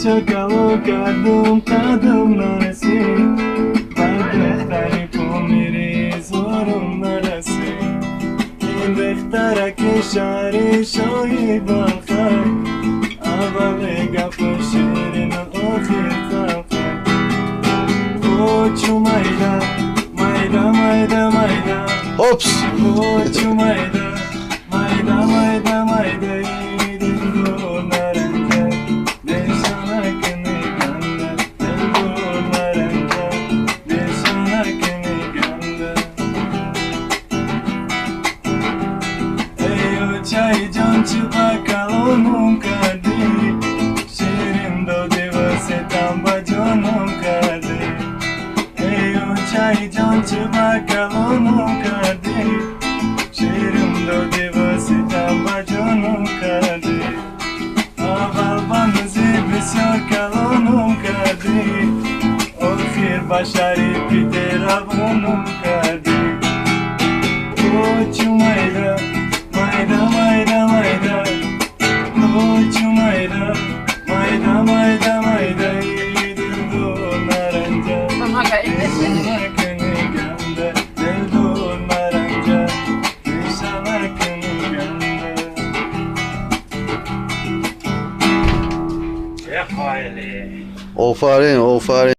Çakalı kadın kadınlarası Bardakları pomiri zorun arası İndektara keşari şohi balkay Avalı gafı şirin okhir talkay Koçu mayda mayda mayda mayda Hops. Koçu mayda mayda mayda mayda Yedin naranja Deşana kını ganda Yedin naranja Deşana kını ganda Eyo çay can çıbakalonum kadi Şirin do devase tamba canım kadi Eyo çay can çıbakalonum kadi Şirin do devase tamba canım kadi Aval banızı besyor kalonum kadi Okhir başarı pide rabunum kadi Koçu mayda mayda mayda mayda Koçu mayda mayda mayda mayda Yedin do naranja Deşana kını ganda Deldo naranja Deşana kını ganda Ofarin, ofarin.